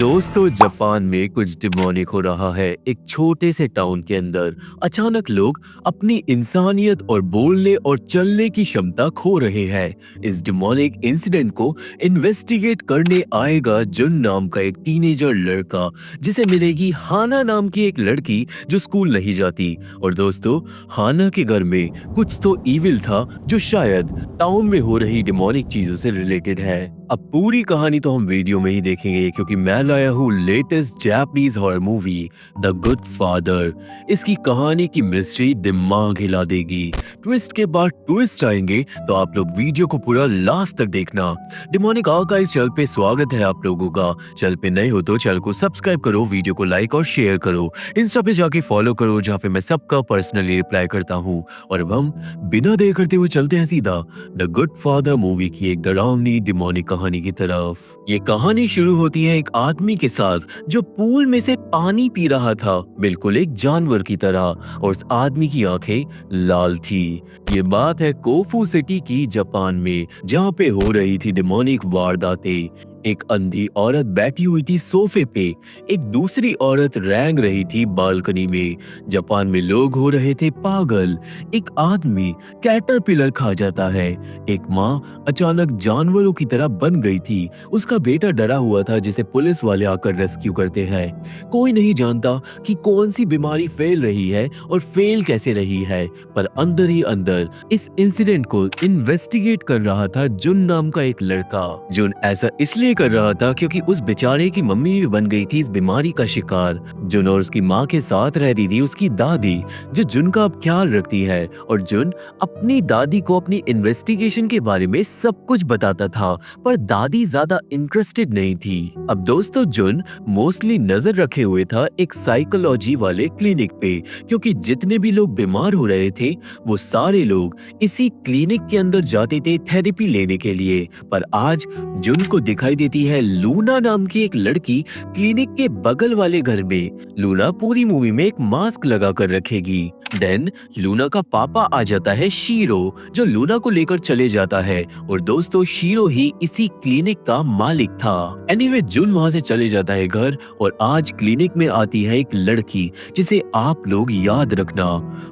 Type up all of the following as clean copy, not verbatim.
दोस्तों जापान में कुछ डिमोनिक हो रहा है। एक छोटे से टाउन के अंदर अचानक लोग अपनी इंसानियत और बोलने और चलने की क्षमता खो रहे हैं। इस डिमोनिक इंसिडेंट को इन्वेस्टिगेट करने आएगा जुन नाम का एक टीनेजर लड़का, जिसे मिलेगी हाना नाम की एक लड़की जो स्कूल नहीं जाती। और दोस्तों, हाना के घर में कुछ तो इविल था जो शायद टाउन में हो रही डिमोनिक चीजों से रिलेटेड है। अब पूरी कहानी तो हम वीडियो में ही देखेंगे, क्योंकि मैं लाया हूँ latest Japanese horror movie the good father. इसकी कहानी की मिस्ट्री दिमाग हिला देगी। ट्विस्ट के बाद ट्विस्ट आएंगे, तो आप लोग वीडियो को पूरा लास्ट तक देखना। डिमोनिक आर्काइव चैनल पे स्वागत है आप लोगों का। चैनल पे नए हो तो चैनल को सब्सक्राइब करो, वीडियो को लाइक और शेयर करो, इंस्टा पे जाके फॉलो करो जहाँ पे मैं सबका पर्सनली रिप्लाई करता हूँ। और अब हम बिना देर करते हुए चलते हैं सीधा द गुड फादर मूवी की एक डरावनी डिमोनिक कहानी की तरफ। ये कहानी शुरू होती है एक आदमी के साथ जो पूल में से पानी पी रहा था, बिल्कुल एक जानवर की तरह, और उस आदमी की आंखें लाल थी। ये बात है कोफू सिटी की जापान में, जहाँ पे हो रही थी डिमोनिक वारदातें। एक अंधी औरत बैठी हुई थी सोफे पे, एक दूसरी औरत रेंग रही थी बालकनी में। जापान में लोग हो रहे थे पागल। एक आदमी कैटरपिलर खा जाता है। एक माँ अचानक जानवरों की तरह बन गई थी। उसका बेटा डरा हुआ था, जिसे पुलिस वाले आकर रेस्क्यू करते हैं। कोई नहीं जानता कि कौन सी बीमारी फैल रही है और फेल कैसे रही है, पर अंदर ही अंदर इस इंसिडेंट को इन्वेस्टिगेट कर रहा था जुन नाम का एक लड़का। जुन ऐसा इसलिए कर रहा था क्योंकि उस बेचारे की मम्मी भी बन गई थी इस बीमारी का शिकार। जुन और उसकी माँ के साथ रहती थी उसकी दादी, जो जुन का अब ख्याल रखती है। और जुन अपनी दादी को अपनी इन्वेस्टिगेशन के बारे में सब कुछ बताता था, पर दादी ज्यादा इंटरेस्टेड नहीं थी। अब दोस्तों, जुन मोस्टली नजर रखे हुए था एक साइकोलॉजी वाले क्लिनिक पे, क्योंकि जितने भी लोग बीमार हो रहे थे वो सारे लोग इसी क्लिनिक के अंदर जाते थे थेरेपी लेने के लिए। पर आज जुन को दिखाई देती है लूना नाम की एक लड़की क्लिनिक के बगल वाले घर में। लूना पूरी मूवी में एक मास्क लगा कर रखेगी। देन लूना का पापा आ जाता है शीरो, जो लूना को लेकर चले जाता है। और दोस्तों, शीरो ही इसी क्लिनिक का मालिक था। एनीवे, जुन वहां से चले जाता है घर, और आज क्लिनिक में आती है एक लड़की जिसे आप लोग याद रखना।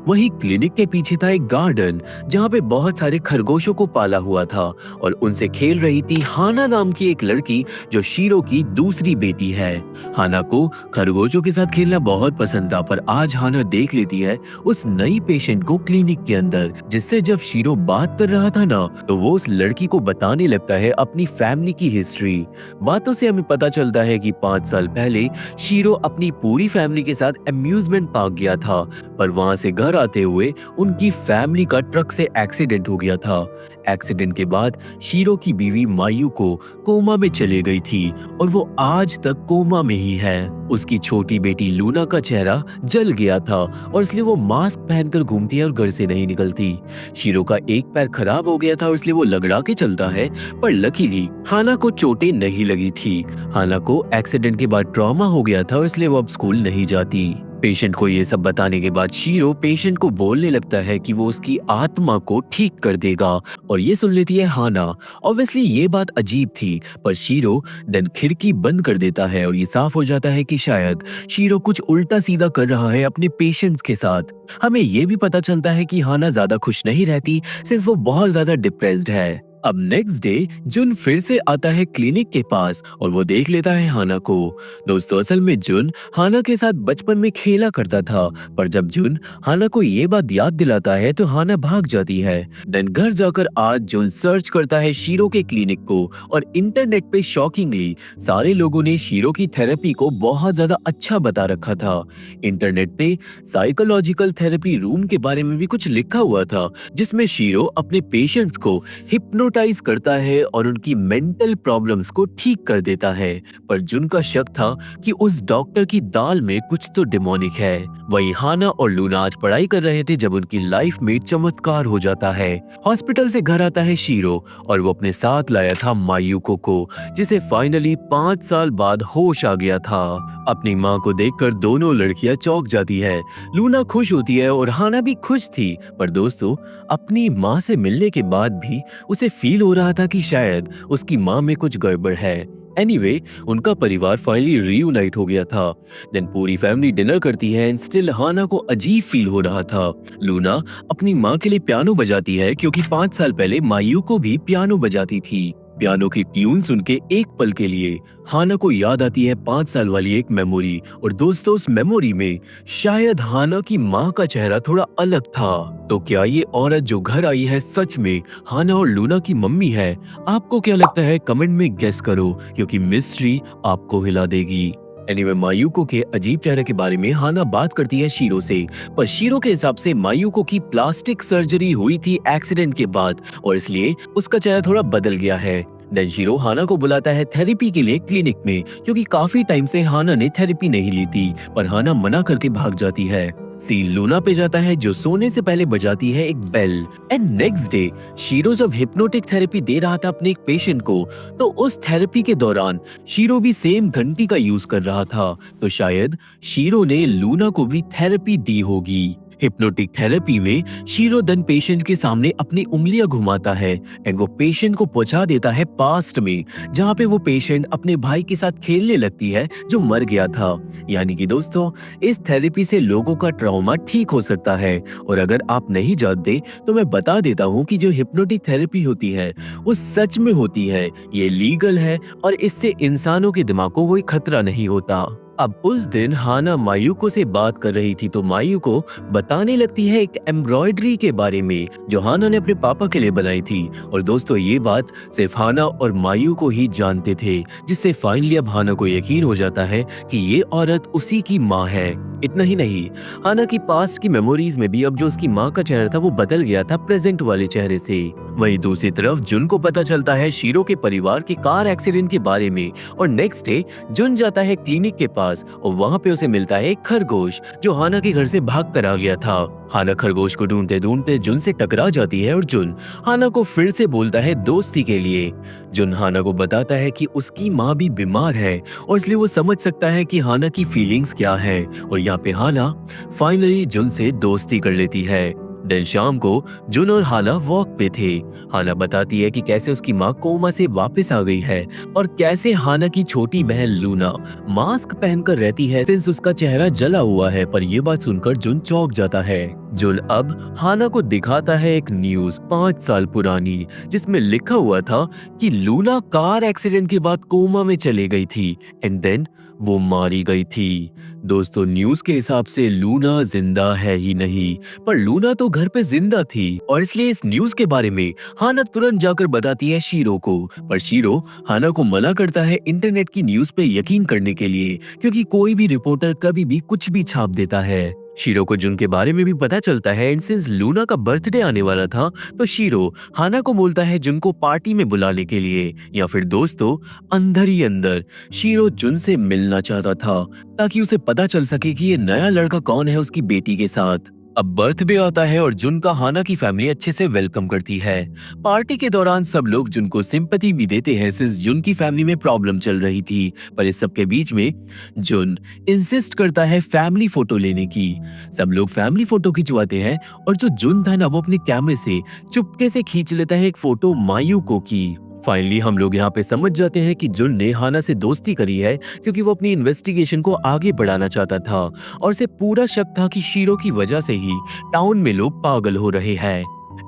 वही क्लिनिक के पीछे था एक गार्डन, जहाँ पे बहुत सारे खरगोशों को पाला हुआ था, और उनसे खेल रही थी हाना नाम की एक लड़की, जो शीरो की दूसरी बेटी है। हाना को खरगोशों के साथ खेलना बहुत पसंद था, पर आज हाना देख लेती है उस नई पेशेंट को क्लिनिक के अंदर, जिससे जब शीरो बात कर रहा था ना, तो वो उस लड़की को बताने लगता है अपनी फैमिली की हिस्ट्री। बातों से हमें पता चलता है कि 5 साल पहले शीरो अपनी पूरी फैमिली के साथ अम्यूजमेंट पार्क गया था, पर वहां से घर आते हुए उनकी फैमिली का ट्रक से एक्सीडेंट हो गया था। एक्सीडेंट के बाद शीरो की बीवी मायू को कोमा में चले गई थी, और वो आज तक कोमा में ही है। उसकी छोटी बेटी लूना का चेहरा जल गया था, और इसलिए वो मास्क पहनकर घूमती है और घर से नहीं निकलती। शीरो का एक पैर खराब हो गया था, और इसलिए वो लगड़ा के चलता है, पर लकीली हाना को चोटें नहीं लगी थी। हाना को एक्सीडेंट के बाद ट्रॉमा हो गया था, और इसलिए वो अब स्कूल नहीं जाती। पेशेंट को ये सब बताने के बाद शीरो पेशेंट को बोलने लगता है कि वो उसकी आत्मा को ठीक कर देगा, और ये सुन लेती है हाना। ऑब्वियसली ये बात अजीब थी, पर शीरो देन खिड़की बंद कर देता है, और ये साफ हो जाता है कि शायद शीरो कुछ उल्टा सीधा कर रहा है अपने पेशेंट्स के साथ। हमें ये भी पता चलता है कि हाना ज्यादा खुश नहीं रहती, सिंस वो बहुत ज्यादा डिप्रेस्ड है। अब नेक्स्ट डे जुन फिर से आता है क्लिनिक के पास, और वो देख लेता है हाना को। दोस्तों, असल में जुन हाना के साथ बचपन में खेला करता था, पर जब जुन हाना को ये बात याद दिलाता है तो हाना भाग जाती है। देन घर जाकर आज जुन सर्च करता है शीरो के क्लिनिक को, और इंटरनेट पे शॉकिंगली सारे लोगों ने शीरो की थेरेपी को बहुत ज्यादा अच्छा बता रखा था। इंटरनेट पे साइकोलॉजिकल थेरेपी रूम के बारे में भी कुछ लिखा हुआ था, जिसमें शीरो अपने पेशेंट्स को हिप्नोटाइज करता है और उनकी मेंटल प्रॉब्लम्स को ठीक कर देता है। पर जुन का शक था कि उस डॉक्टर की दाल में कुछ तो डिमोनिक है। वहीं हाना और लूना आज पढ़ाई कर रहे थे जब उनकी लाइफ में चमत्कार हो जाता है। हॉस्पिटल से घर आता है शीरो, और वो अपने साथ लाया था मायूको को, जिसे फाइनली 5 साल बाद होश आ गया था। अपनी माँ को देखकर दोनों लड़कियां चौंक जाती है। लूना खुश होती है और हाना भी खुश थी, पर दोस्तों, अपनी माँ से मिलने के बाद भी उसे फील हो रहा था कि शायद उसकी माँ में कुछ गड़बड़ है। एनीवे उनका परिवार फाइनली रीयूनाइट हो गया था। देन पूरी फैमिली डिनर करती है एंड स्टिल हाना को अजीब फील हो रहा था। लूना अपनी माँ के लिए पियानो बजाती है क्योंकि 5 साल पहले मायू को भी पियानो बजाती थी। पियानो की ट्यून सुन के एक पल के लिए हाना को याद आती है 5 साल वाली एक मेमोरी। और दोस्तों उस मेमोरी में शायद हाना की माँ का चेहरा थोड़ा अलग था। तो क्या ये औरत जो घर आई है सच में हाना और लूना की मम्मी है? आपको क्या लगता है कमेंट में गेस करो, क्योंकि मिस्ट्री आपको हिला देगी। एनीवे मायूको के अजीब चेहरे के बारे में हाना बात करती है शीरो से, पर शीरो के हिसाब से मायूको की प्लास्टिक सर्जरी हुई थी एक्सीडेंट के बाद और इसलिए उसका चेहरा थोड़ा बदल गया है। देन शीरो हाना को बुलाता है थेरेपी के लिए क्लिनिक में, क्योंकि काफी टाइम से हाना ने थेरेपी नहीं ली थी, पर हाना मना करके भाग जाती है। सीन लूना पे जाता है जो सोने से पहले बजाती है एक बेल। एंड नेक्स्ट डे शीरो जब हिप्नोटिक थेरेपी दे रहा था अपने एक पेशेंट को, तो उस थेरेपी के दौरान शीरो भी सेम घंटी का यूज कर रहा था। तो शायद शीरो ने लूना को भी थेरेपी दी होगी। हिप्नोटिक थेरेपी में शीरो धन पेशेंट के सामने अपनी उंगलियां घुमाता है एंड वो पेशेंट को पहुंचा देता है पास्ट में, जहां पे वो पेशेंट अपने भाई के साथ खेलने लगती है जो मर गया था। यानी कि दोस्तों इस थेरेपी से लोगों का ट्रॉमा ठीक हो सकता है। और अगर आप नहीं जानते तो मैं बता देता हूँ कि जो हिप्नोटिक थेरेपी होती है वो सच में होती है, ये लीगल है और इससे इंसानों के दिमाग को कोई खतरा नहीं होता। अब उस दिन हाना मायूको से बात कर रही थी तो मायूको बताने लगती है एक एम्ब्रॉयडरी के बारे में जो हाना ने अपने पापा के लिए बनाई थी। और दोस्तों ये बात सिर्फ हाना और मायूको ही जानते थे, जिससे फाइनली अब हाना को यकीन हो जाता है कि ये औरत उसी की माँ है। इतना ही नहीं, हाना की पास्ट की मेमोरीज में भी अब जो उसकी माँ का चेहरा था वो बदल गया था प्रेजेंट वाले चेहरे से। वहीं दूसरी तरफ जुन को पता चलता है शीरो के परिवार के कार एक्सीडेंट के बारे में और नेक्स्ट डे जुन जाता है क्लिनिक के पास और वहाँ पे उसे मिलता है एक खरगोश जो हाना के घर से भाग कर आ गया था। हाना खरगोश को ढूंढते ढूंढते जुन से टकरा जाती है और जुन हाना को फिर से बोलता है दोस्ती के लिए। जुन हाना को बताता है कि उसकी माँ भी बीमार है और इसलिए वो समझ सकता है कि हाना की फीलिंग्स क्या है और यहाँ पे हाना फाइनली जुन से दोस्ती कर लेती है। दिन शाम को जुन और हाना वॉक पे थे। हाना बताती है कि कैसे उसकी माँ कोमा से वापस आ गई है और कैसे हाना की छोटी बहन लूना मास्क पहनकर रहती है सिंस उसका चेहरा जला हुआ है। पर यह बात सुनकर जुन चौंक जाता है। जुन अब हाना को दिखाता है एक न्यूज 5 साल पुरानी जिसमें लिखा हुआ था कि लूना कार एक्सीडेंट के बाद कोमा में चली गई थी एंड देन वो मारी गई थी। दोस्तों न्यूज के हिसाब से लूना जिंदा है ही नहीं, पर लूना तो घर पे जिंदा थी और इसलिए इस न्यूज के बारे में हाना तुरंत जाकर बताती है शीरो को। पर शीरो हाना को मना करता है इंटरनेट की न्यूज पे यकीन करने के लिए, क्योंकि कोई भी रिपोर्टर कभी भी कुछ भी छाप देता है। शीरो को जुन के बारे में भी पता चलता है एंड सिंस लूना का बर्थडे आने वाला था तो शीरो हाना को बोलता है जुन को पार्टी में बुलाने के लिए। या फिर दोस्तों अंदर ही अंदर शीरो जुन से मिलना चाहता था ताकि उसे पता चल सके कि ये नया लड़का कौन है उसकी बेटी के साथ। अब बर्थडे आता है और जुन का हाना की फैमिली अच्छे से वेलकम करती है। पार्टी के दौरान सब लोग जुन को सिंपैथी भी देते हैं सिंस जुन की फैमिली में प्रॉब्लम चल रही थी। पर इस सब के बीच में जुन इंसिस्ट करता है फैमिली फोटो लेने की। सब लोग फैमिली फोटो खिंचवाते हैं और जो जुन था ना वो अपने कैमरे से चुपके से खींच लेता है एक फोटो मायूको की। फाइनली हम लोग यहाँ पे समझ जाते हैं कि जुन ने हाना से दोस्ती करी है क्योंकि वो अपनी इन्वेस्टिगेशन को आगे बढ़ाना चाहता था और उसे पूरा शक था कि शीरो की वजह से ही टाउन में लोग पागल हो रहे हैं।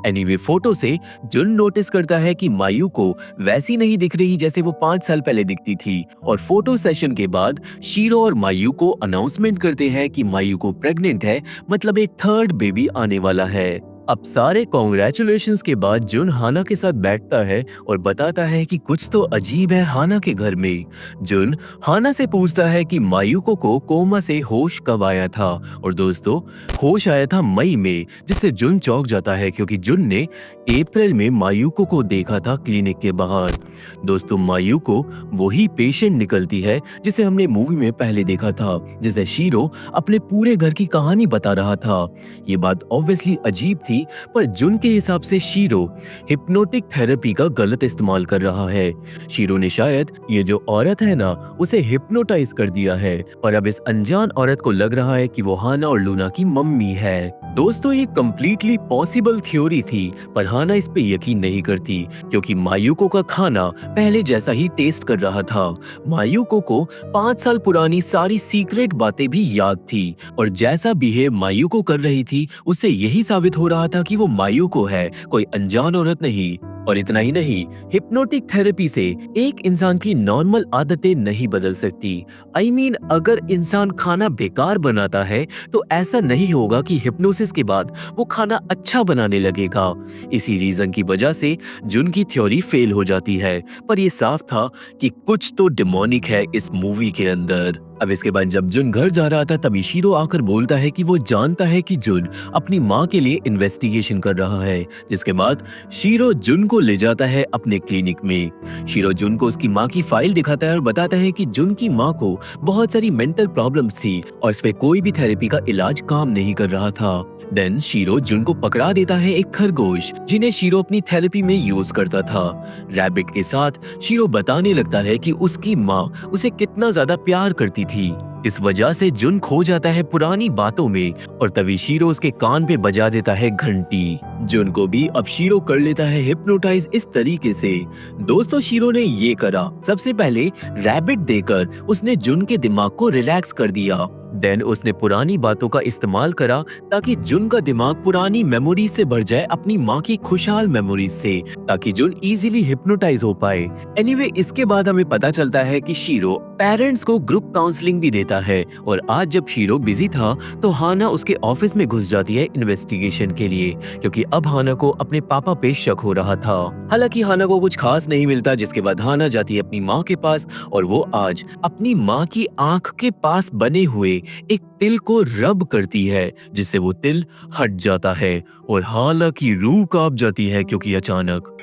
एनीवे फोटो से जुन नोटिस करता है कि मायूको वैसी नहीं दिख रही जैसे वो 5 साल पहले दिखती थी और फोटो सेशन के बाद शीरो और मायूको अनाउंसमेंट करते हैं कि मायूको प्रेग्नेंट है, मतलब एक थर्ड बेबी आने वाला है। अब सारे कॉन्ग्रेचुलेशंस के बाद जुन हाना के साथ बैठता है और बताता है कि कुछ तो अजीब है हाना के घर में। जुन हाना से पूछता है कि मायूको को कोमा से होश कब आया था और दोस्तों होश आया था मई में, जिससे जुन चौंक जाता है क्योंकि जुन ने अप्रैल में मायूको को देखा था क्लिनिक के बाहर। दोस्तों मायूको वही पेशेंट निकलती है जिसे हमने मूवी में पहले देखा था, जिसे शीरो अपने पूरे घर की कहानी बता रहा था। ये बात ऑब्वियसली अजीब थी, पर जुन के हिसाब से शीरो हिप्नोटिक थेरेपी का गलत इस्तेमाल कर रहा है। शीरो ने शायद ये जो औरत है ना उसे हिप्नोटाइज कर दिया है और अब इस अनजान औरत को लग रहा है कि वो हाना और लूना की मम्मी है। दोस्तों ये कम्प्लीटली पॉसिबल थ्योरी थी, पर हाना इस पे यकीन नहीं करती क्योंकि मायूको का खाना पहले जैसा ही टेस्ट कर रहा था। मायूको को 5 साल पुरानी सारी सीक्रेट बातें भी याद थी और जैसा बिहेव मायूको कर रही थी उससे यही साबित हो रहा था कि वो मायूको है, कोई अनजान औरत नहीं। और इतना ही नहीं, हिप्नोटिक थेरेपी से एक इंसान की नॉर्मल आदतें नहीं बदल सकती। I mean, अगर इंसान खाना बेकार बनाता है तो ऐसा नहीं होगा कि हिप्नोसिस के बाद वो खाना अच्छा बनाने लगेगा। इसी रीजन की वजह से जुन की थ्योरी फेल हो जाती है, पर ये साफ था कि कुछ तो डिमोनिक है इस मूवी के अंदर। अब इसके बाद जब जुन घर जा रहा था तभी शीरो आकर बोलता है कि वो जानता है कि जुन अपनी माँ के लिए इन्वेस्टिगेशन कर रहा है, जिसके बाद शीरो जुन को ले जाता है अपने क्लिनिक में। शीरो जुन को उसकी माँ की फाइल दिखाता है और बताता है कि जुन की माँ को बहुत सारी मेंटल प्रॉब्लम्स थी और इस पे कोई भी थेरेपी का इलाज काम नहीं कर रहा था। देन शीरो जुन को पकड़ा देता है एक खरगोश जिन्हें शीरो अपनी थेरेपी में यूज करता था। रैबिट के साथ शीरो बताने लगता है कि उसकी माँ उसे कितना ज्यादा प्यार करती थी। इस वजह से जुन खो जाता है पुरानी बातों में और तभी शीरो उसके कान पे बजा देता है घंटी। जुन को भी अब शीरो कर लेता है हिप्नोटाइज इस तरीके से। दोस्तों शीरो ने ये करा, सबसे पहले रैबिट देकर उसने जुन के दिमाग को रिलैक्स कर दिया। देन उसने पुरानी बातों का इस्तेमाल करा ताकि जुन का दिमाग पुरानी मेमोरी से भर जाए अपनी माँ की खुशहाल मेमोरीज से, ताकि जुन इजीली हिप्नोटाइज हो पाए। एनीवे, इसके बाद हमें पता चलता है कि शीरो पेरेंट्स को ग्रुप काउंसलिंग भी देता है और आज जब शीरो बिजी था तो हाना उसके ऑफिस में घुस जाती है इन्वेस्टिगेशन के लिए, क्योंकि अब हाना को अपने पापा पे शक हो रहा था। हालांकि हाना को कुछ खास नहीं मिलता, जिसके बाद हाना जाती है अपनी माँ के पास और वो आज अपनी माँ की आंख के पास बने हुए एक तिल को रब करती है, जिससे वो तिल हट जाता है और हालांकि रूह कांप जाती है क्योंकि अचानक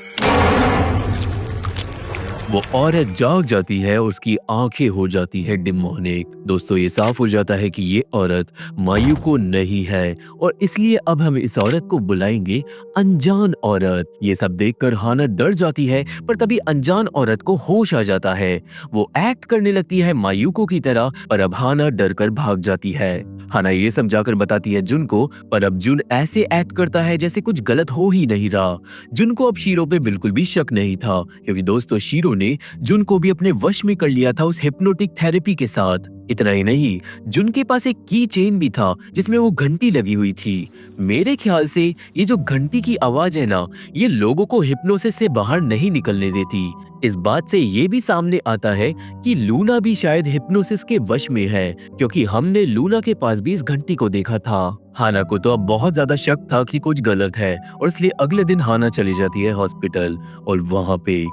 वो औरत जाग जाती है और उसकी आंखें हो जाती है डिमोनिक। दोस्तों ये साफ हो जाता है कि ये औरत मायूको नहीं है और इसलिए अब हम इस औरत को बुलाएंगे अनजान औरत। ये सब देखकर हाना डर जाती है, पर तभी अनजान औरत को होश आ जाता है। वो एक्ट करने लगती है मायूको की तरह, पर अब हाना डर कर भाग जाती है। हाना ये समझाकर बताती है जुन को, पर अब जुन ऐसे एक्ट करता है जैसे कुछ गलत हो ही नहीं रहा। जुन को अब शीरो पे बिल्कुल भी शक नहीं था, क्योंकि दोस्तों शीरो ने जुन को भी अपने वश में कर लिया था उस हिप्नोटिक थेरेपी के साथ। इतना ही नहीं, जुन के पास एक की चेन भी था जिसमें वो घंटी लगी हुई थी। मेरे ख्याल से ये जो घंटी की आवाज है ना, ये लोगों को हिप्नोसिस से बाहर नहीं निकलने देती। इस बात से ये भी सामने आता है कि लूना भी शायद हिप्नोसिस के वश में है, क्योंकि हमने लूना के पास भी इस घंटी को देखा था। हाना को तो अब बहुत ज्यादा शक था कि कुछ गलत है और इसलिए अगले दिन हाना चली जाती है हॉस्पिटल और वहां पे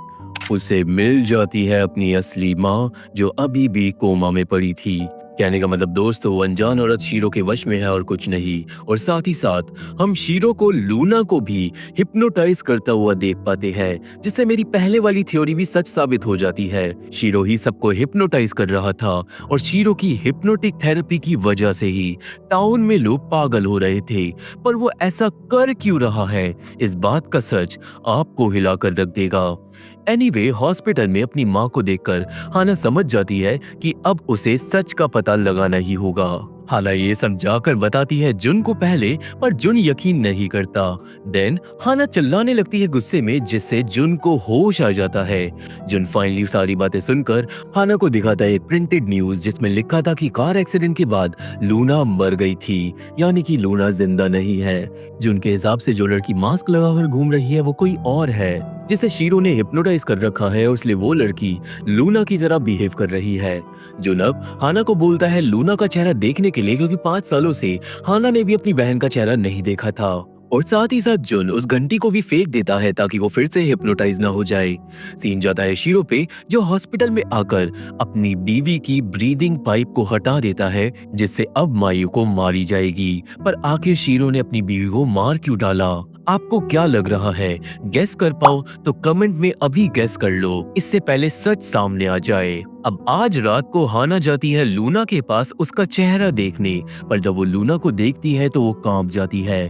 उसे मिल जाती है अपनी असली माँ, जो अभी भी कोमा में पड़ी थी। कहने का मतलब दोस्तों, अनजान औरत शीरो के वश में है और कुछ नहीं। और साथ ही साथ हम शीरो को लूना को भी हिप्नोटाइज करता हुआ देख पाते हैं, जिससे मेरी पहले वाली थ्योरी भी सच साबित हो जाती है। शीरो ही सबको हिप्नोटाइज कर रहा था और शीरो की हिप्नोटिक थेरेपी की वजह से ही टाउन में लोग पागल हो रहे थे। पर वो ऐसा कर क्यों रहा है, इस बात का सच आपको हिलाकर रख देगा। एनीवे, हॉस्पिटल में अपनी माँ को देखकर हाना समझ जाती है कि अब उसे सच का पता लगाना ही होगा। हाना ये समझाकर बताती है जुन को पहले, पर जुन यकीन नहीं करता। देन हाना चिल्लाने लगती है गुस्से में, जिससे जुन को होश आ जाता है। जुन फाइनली सारी बातें सुनकर हाना को दिखाता है एक प्रिंटेड न्यूज, जिसमें लिखा था कि कार एक्सीडेंट के बाद लूना मर गई थी, यानी कि लूना जिंदा नहीं है। जुन के हिसाब से जो लड़की मास्क लगाकर घूम रही है वो कोई और है, जिसे शीरो ने हिप्नोटाइज कर रखा है और इसलिए वो लड़की लूना की तरह बिहेव कर रही है। जुन अब हाना को बोलता है लूना का चेहरा देखने के लिए, क्योंकि 5 सालों से हाना ने भी अपनी बहन का चेहरा नहीं देखा था। और साथ ही साथ जुन उस घंटी को भी फेंक देता है ताकि वो फिर से हिप्नोटाइज ना हो जाए। सीन जाता है शीरो पे, जो हॉस्पिटल में आकर अपनी बीवी की ब्रीदिंग पाइप को हटा देता है, जिससे अब मायू को मारी जाएगी। पर आखिर शीरो ने अपनी बीवी को मार क्यों डाला? आपको क्या लग रहा है? गेस कर पाओ तो कमेंट में अभी गेस कर लो, इससे पहले सच सामने आ जाए। अब आज रात को हाना जाती है लूना के पास उसका चेहरा देखने, पर जब वो लूना को देखती है तो वो कांप जाती है,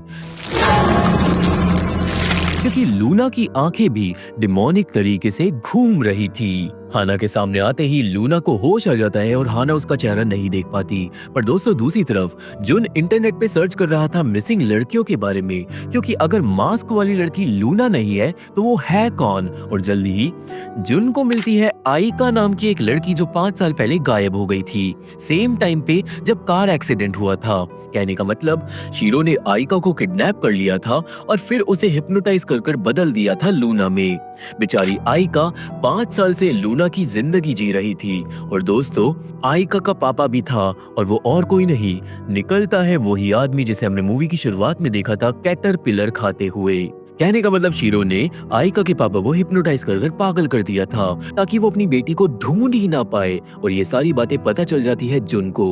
क्योंकि लूना की आंखें भी डिमोनिक तरीके से घूम रही थी। हाना के सामने आते ही लूना को होश आ जाता है और हाना उसका चेहरा नहीं देख पाती। पर दोस्तों दूसरी तरफ जुन इंटरनेट पे सर्च कर रहा था मिसिंग लड़कियों के बारे में, क्योंकि अगर मास्क वाली लड़की लूना नहीं है तो वो है कौन। और जल्दी ही जुन को मिलती है आइका नाम की एक लड़की जो 5 साल पहले गायब हो गई थी, सेम टाइम पे जब कार एक्सीडेंट हुआ था। कहने का मतलब शीरो ने आइका को किडनैप कर लिया था और फिर उसे हिप्नोटाइज कर बदल दिया था लूना में। बेचारी आइका 5 साल से लूना की जिंदगी जी रही थी। और दोस्तों आइका का पापा भी था और वो और कोई नहीं निकलता है वही आदमी जिसे हमने मूवी की शुरुआत में देखा था कैटरपिलर खाते हुए। कहने का मतलब शीरो ने आइका के पापा को हिप्नोटाइज कर पागल कर दिया था ताकि वो अपनी बेटी को ढूंढ ही ना पाए। और ये सारी बातें पता चल जाती है जुन को।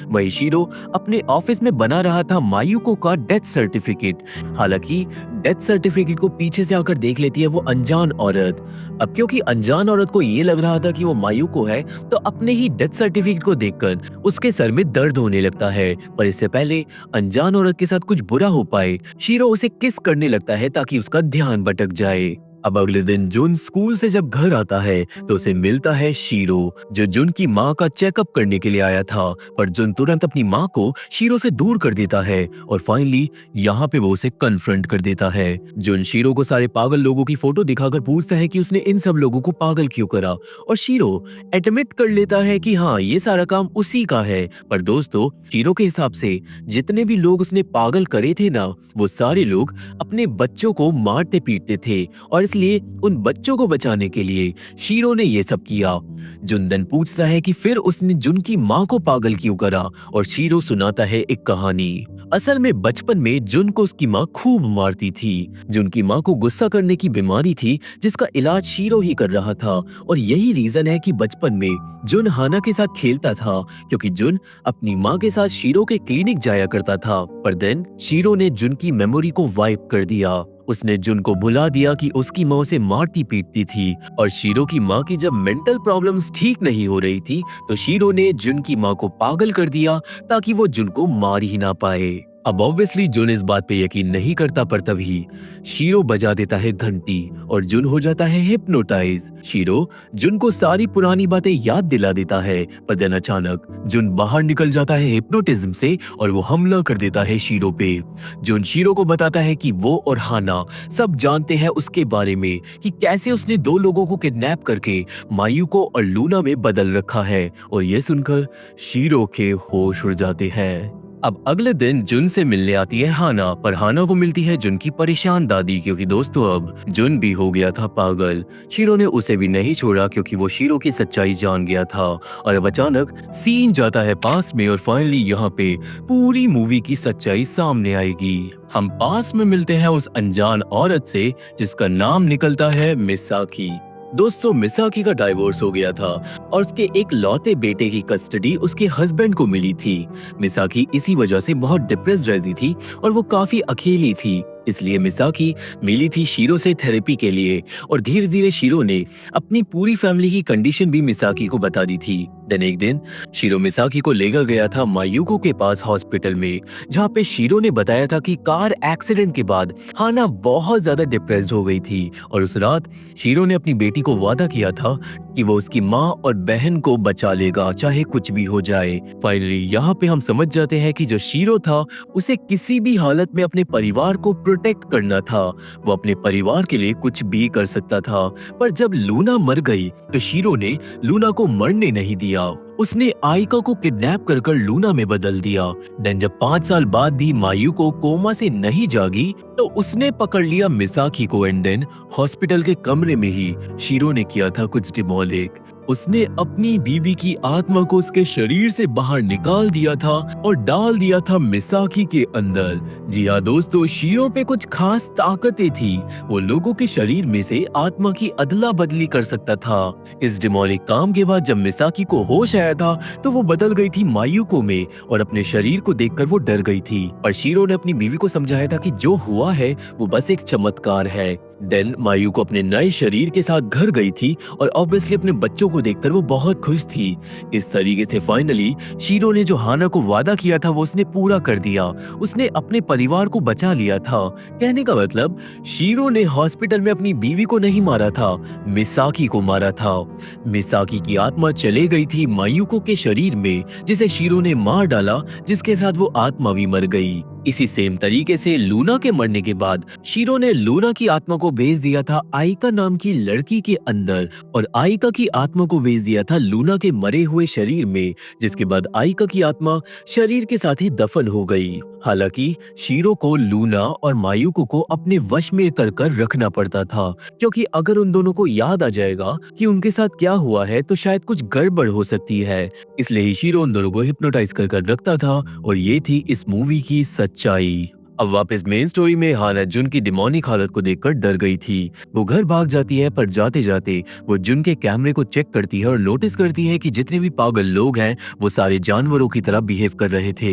वही शीरो अपने ऑफिस में बना रहा था मायुको का डेथ सर्टिफिकेट। हालांकि डेथ सर्टिफिकेट को पीछे से आकर देख लेती है वो अनजान औरत। अब क्योंकि अनजान औरत को ये लग रहा था कि वो मायुको है, तो अपने ही डेथ सर्टिफिकेट को देखकर उसके सर में दर्द होने लगता है। पर इससे पहले अनजान औरत के साथ कुछ बुरा हो पाए, शीरो उसे किस करने लगता है ताकि उसका ध्यान भटक जाए। अब अगले दिन जुन स्कूल से जब घर आता है तो उसे मिलता है शीरो, जो जुन की माँ का चेकअप करने के लिए आया था। पर जुन तुरंत अपनी माँ को शीरो से दूर कर देता है और फाइनली यहाँ पे वो उसे कन्फ्रंट कर देता है। जुन शीरो को सारे पागल लोगों की फोटो दिखाकर पूछता है कि उसने इन सब लोगों को पागल क्यों करा, और शीरो एडमिट कर लेता है कि हाँ ये सारा काम उसी का है। पर दोस्तों शीरो के हिसाब से जितने भी लोग उसने पागल करे थे ना, वो सारे लोग अपने बच्चों को मारते पीटते थे और इसलिए उन बच्चों को बचाने के लिए शीरो ने ये सब किया। जुन पूछता है कि फिर उसने जुन की माँ को पागल क्यों करा, और शीरो सुनाता है एक कहानी। असल में बचपन में जुन को उसकी माँ खूब मारती थी। जुन की माँ को गुस्सा करने की बीमारी थी जिसका इलाज शीरो ही कर रहा था। और यही रीजन है कि बचपन में जुन हाना के साथ खेलता था, क्योंकि जुन अपनी माँ के साथ शीरो के क्लिनिक जाया करता था। पर देन शीरो ने जुन की मेमोरी को वाइप कर दिया। उसने जुन को भुला दिया कि उसकी माँ उसे मारती पीटती थी। और शीरो की माँ की जब मेंटल प्रॉब्लम्स ठीक नहीं हो रही थी तो शीरो ने जुन की माँ को पागल कर दिया ताकि वो जुन को मार ही ना पाए। अब ऑब्वियसली जुन इस बात पे यकीन नहीं करता, पर तभी शीरो बजा देता है घंटी और जुन हो जाता है हिप्नोटाइज। शीरो जुन को सारी पुरानी बातें याद दिला देता है, पर देन अचानक जुन बाहर निकल जाता है हिप्नोटिज्म से और वो हमला कर देता है शीरो पे। जुन शीरो को बताता है कि वो और हाना सब जानते हैं उसके बारे में, कि कैसे उसने 2 लोगों को किडनैप करके मायुको और लूना में बदल रखा है। और ये सुनकर शीरो के होश उड़ जाते हैं। अब अगले दिन जुन से मिलने आती है हाना, पर हाना को मिलती है जुन की परेशान दादी, क्योंकि दोस्तों अब जुन भी हो गया था पागल। शीरो ने उसे भी नहीं छोड़ा क्योंकि वो शीरो की सच्चाई जान गया था। और अब अचानक सीन जाता है पास में और फाइनली यहाँ पे पूरी मूवी की सच्चाई सामने आएगी। हम पास में मिलते हैं उस अनजान औरत से जिसका नाम निकलता है मिसाकी। दोस्तों मिसाकी का डाइवोर्स हो गया था और उसके एक लौते बेटे की कस्टडी उसके हस्बैंड को मिली थी। मिसाकी इसी वजह से बहुत डिप्रेस्ड रहती थी और वो काफी अकेली थी, इसलिए मिसाकी मिली थी शीरो से थेरेपी के लिए। और धीरे धीरे शीरो ने अपनी पूरी फैमिली की कंडीशन भी मिसाकी को बता दी थी। देन एक दिन शीरो मिसाकी को लेकर गया था मायुको के पास हॉस्पिटल में, जहाँ पे शीरो ने बताया था कि कार एक्सीडेंट के बाद हाना बहुत ज्यादा डिप्रेस्ड हो गई थी। और उस रात शीरो ने अपनी बेटी को वादा किया था कि वो उसकी माँ और बहन को बचा लेगा चाहे कुछ भी हो जाए। फाइनली यहाँ पे हम समझ जाते हैं कि जो शीरो था उसे किसी भी हालत में अपने परिवार को प्रोटेक्ट करना था। वो अपने परिवार के लिए कुछ भी कर सकता था। पर जब लूना मर गई तो शीरो ने लूना को मरने नहीं दिया। उसने आइका को किडनैप कर लूना में बदल दिया। देन जब 5 साल बाद भी मायुको कोमा से नहीं जागी तो उसने पकड़ लिया मिसाकी को एंड देन हॉस्पिटल के कमरे में ही शीरो ने किया था कुछ डिमोलिक। उसने अपनी बीवी की आत्मा को उसके शरीर से बाहर निकाल दिया था और डाल दिया था मिसाकी के अंदर। जी हाँ दोस्तों, शीरो पे कुछ खास ताकतें थी। वो लोगों के शरीर में से आत्मा की अदला बदली कर सकता था। इस डिमोलिक काम के बाद जब मिसाकी को होश आया था तो वो बदल गई थी मायुको में और अपने शरीर को देखकर वो डर गई थी। पर शीरो ने अपनी बीवी को समझाया था कि जो हुआ है वो बस एक चमत्कार है। देन मायू को अपने नए शरीर के साथ घर गई थी और ऑब्वियसली अपने बच्चों को देखकर वो बहुत खुश थी। इस तरीके से फाइनली शीरो ने जो हाना को वादा किया था वो उसने पूरा कर दिया। उसने अपने परिवार को बचा लिया था। कहने का मतलब शीरो ने हॉस्पिटल में अपनी बीवी को नहीं मारा था, मिसाकी को मारा था। मिसाकी की आत्मा चले गई थी मायूको के शरीर में जिसे शीरो ने मार डाला, जिसके साथ वो आत्मा भी मर गई। इसी सेम तरीके से लूना के मरने के बाद शीरो ने लूना की आत्मा को भेज दिया था आइका नाम की लड़की के अंदर और आइका की आत्मा को भेज दिया था लूना के मरे हुए शरीर में, जिसके बाद आइका की आत्मा शरीर के साथ ही दफन हो गई। हालांकि शीरो को लूना और मायूको को अपने वश में कर रखना पड़ता था, क्योंकि अगर उन दोनों को याद आ जाएगा कि उनके साथ क्या हुआ है तो शायद कुछ गड़बड़ हो सकती है। इसलिए ही शीरो उन दोनों को हिप्नोटाइज कर रखता था और ये थी इस मूवी की सच्चाई। अब वापस मेन स्टोरी में हाना जुन की डिमोनिक हालत को देखकर डर गई थी। वो घर भाग जाती है पर जाते जाते वो जुन के कैमरे को चेक करती है और नोटिस करती है कि जितने भी पागल लोग हैं वो सारे जानवरों की तरह बिहेव कर रहे थे।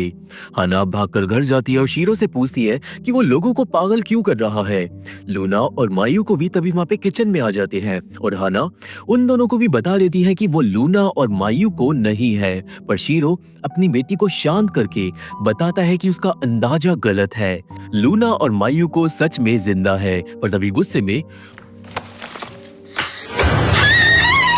हाना भागकर घर जाती है और शीरो से पूछती है कि वो लोगों को पागल क्यों कर रहा है। लूना और मायू को भी तभी वहाँ पे किचन में आ जाते हैं और हाना उन दोनों को भी बता देती है कि वो लूना और मायू को नहीं है, पर शीरो अपनी बेटी को शांत करके बताता है कि उसका अंदाजा गलत है। लूना और मायू को सच में जिंदा है, पर तभी गुस्से में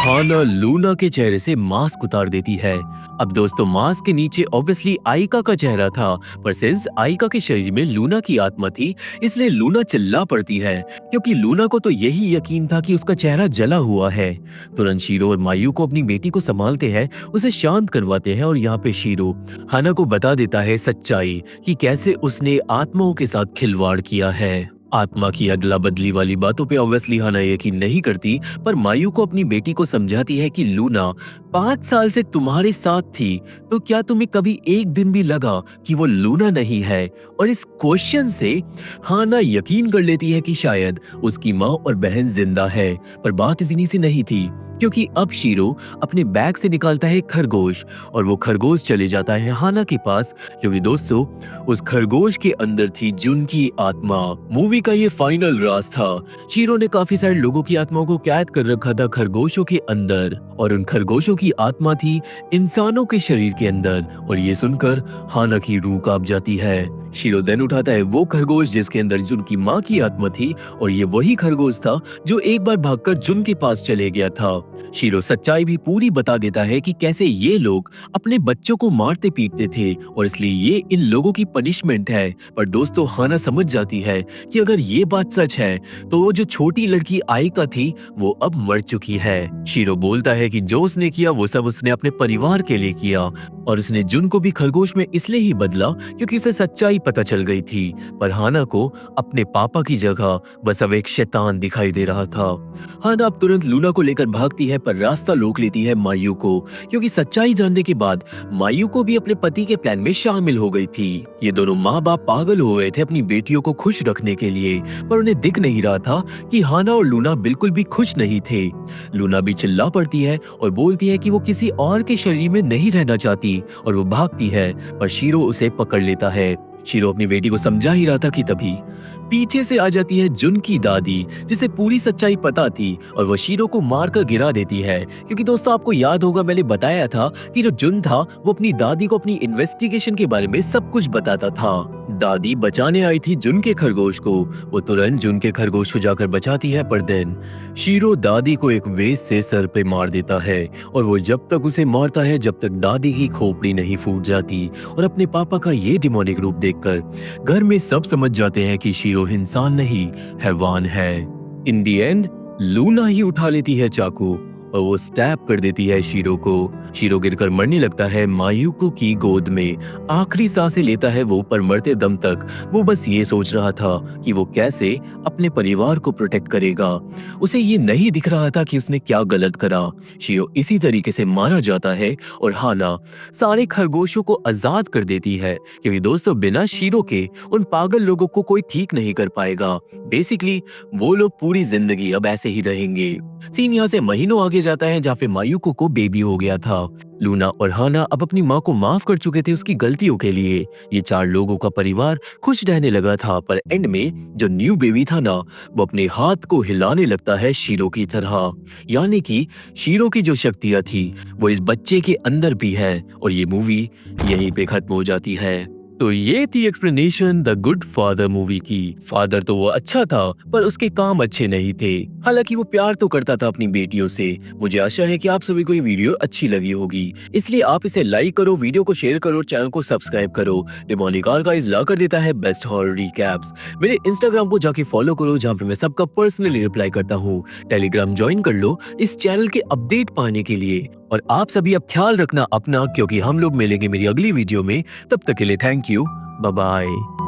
हाना लूना के चेहरे से मास्क उतार देती है। अब दोस्तों मास्क के नीचे ऑब्वियसली आइका का चेहरा था, पर सिंस आइका के शरीर में लूना की आत्मा थी इसलिए लूना चिल्ला पड़ती है, क्योंकि लूना को तो यही यकीन था कि उसका चेहरा जला हुआ है। तुरंत शीरो और मायू को अपनी बेटी को संभालते हैं, उसे शांत करवाते हैं और यहाँ पे शीरो हाना को बता देता है सच्चाई कि कैसे उसने आत्माओं के साथ खिलवाड़ किया है। आत्मा की अदला बदली वाली बातों पे ऑब्वियसली हाना यकीन नहीं करती, पर मायू को अपनी बेटी को समझाती है कि लूना 5 साल से तुम्हारे साथ थी, तो क्या तुम्हें कभी एक दिन भी लगा कि वो लूना नहीं है। और इस क्वेश्चन से हाना यकीन कर लेती है कि शायद उसकी माँ और बहन जिंदा है, पर बात इतनी सी नहीं थी, क्योंकि अब शीरो अपने बैग से निकालता है खरगोश और वो खरगोश चले जाता है हाना के पास, क्योंकि दोस्तों उस खरगोश के अंदर थी जुन की आत्मा। मूवी का ये फाइनल राज था। शीरो ने काफी सारे लोगों की आत्माओं को कैद कर रखा था खरगोशों के अंदर और उन खरगोशों की आत्मा थी इंसानों के शरीर के अंदर, और ये सुनकर हाना की रूह कांप जाती है। शीरो देन उठाता है वो खरगोश जिसके अंदर जुन की माँ की आत्मा थी, और ये वही खरगोश था जो एक बार भागकर जुन के पास चले गया था। शीरो सच्चाई भी पूरी बता देता है कि कैसे ये लोग अपने बच्चों को मारते पीटते थे और इसलिए ये इन लोगों की पनिशमेंट है। पर दोस्तों हाना समझ जाती है कि अगर ये बात सच है तो वो जो छोटी लड़की आइका थी वो अब मर चुकी है। शीरो बोलता है कि जो उसने किया वो सब उसने अपने परिवार के लिए किया और उसने जुन को भी खरगोश में इसलिए ही बदला क्योंकि उसे सच्चाई पता चल गई थी। पर हाना को अपने पापा की जगह बस अब एक शैतान दिखाई दे रहा था। हाना अब तुरंत लूना को लेकर भागती है, पर रास्ता रोक लेती है मायू को, क्योंकि सच्चाई जानने के बाद मायू को भी अपने पति के प्लान में शामिल हो गई थी। ये दोनों माँ बाप पागल हो गए थे अपनी बेटियों को खुश रखने के लिए, पर उन्हें दिख नहीं रहा था कि हाना और लूना बिल्कुल भी खुश नहीं थे। लूना भी चिल्ला पड़ती है और बोलती है कि वो किसी और के शरीर में नहीं रहना चाहती और वो भागती है, पर शीरो उसे पकड़ लेता है। शीरो अपनी बेटी को समझा ही रहा था कि तभी पीछे से आ जाती है जुन की दादी, जिसे पूरी सच्चाई पता थी और वो शीरो को मारकर गिरा देती है, क्योंकि दोस्तों आपको याद होगा मैंने बताया था कि जो जुन था वो अपनी दादी को अपनी इन्वेस्टिगेशन के बारे में सब कुछ बताता था। दादी बचाने आई थी जुन के खरगोश को, वो तुरंत जुन के खरगोश को जाकर बचाती है, पर देन शीरो दादी को एक वेस से सर पे मार देता है और वो जब तक उसे मारता है जब तक दादी की खोपड़ी नहीं फूट जाती। और अपने पापा का ये डिमोनिक रूप देखकर घर में सब समझ जाते हैं कि शीरो इंसान नहीं हैवान है। इन दी एंड लूना ही उठा लेती है चाकू और वो स्टैब कर देती है शीरो को। शीरो गिरकर मरने लगता है मायूको की गोद में। आखिरी सांसें लेता है वो, पर मरते दम तक वो बस ये सोच रहा था कि वो कैसे अपने परिवार को प्रोटेक्ट करेगा। उसे ये नहीं दिख रहा था कि उसने क्या गलत करा। शीरो इसी तरीके से मारा जाता है और हाना सारे खरगोशों को आजाद कर देती है, क्योंकि दोस्तों बिना शीरो के उन पागल लोगों को कोई ठीक नहीं कर पाएगा। बेसिकली वो लोग पूरी जिंदगी अब ऐसे ही रहेंगे। सीन यहाँ से महीनों आगे जाता है जहाँ पे मायूको को बेबी हो गया था। लूना और हाना अब अपनी माँ को माफ कर चुके थे उसकी गलतियों के लिए। ये 4 लोगों का परिवार खुश रहने लगा था, पर एंड में जो न्यू बेबी था ना, वो अपने हाथ को हिलाने लगता है शीरो की तरह। यानी कि शीरो की जो शक्तियाँ थी वो इस बच्चे के अंदर भी है, और ये मूवी यहीं पे खत्म हो जाती है। तो ये थी explanation the good father movie की। फादर तो वो अच्छा था, पर उसके काम अच्छे नहीं थे। हालांकि वो प्यार तो करता था अपनी बेटियों से। मुझे आशा है कि आप सभी को ये वीडियो अच्छी लगी होगी, इसलिए आप इसे लाइक करो, वीडियो को शेयर करो, चैनल को सब्सक्राइब करो। डेमोनिक आर्काइव्स ला कर देता है बेस्ट हॉरर रिकैप्स। मेरे इंस्टाग्राम को जाके फॉलो करो, जहाँ पे मैं सबका पर्सनली रिप्लाई करता हूँ। टेलीग्राम ज्वाइन कर लो इस चैनल के अपडेट पाने के लिए। और आप सभी अब ख्याल रखना अपना, क्योंकि हम लोग मिलेंगे मेरी अगली वीडियो में। तब तक के लिए थैंक यू, बाय बाय।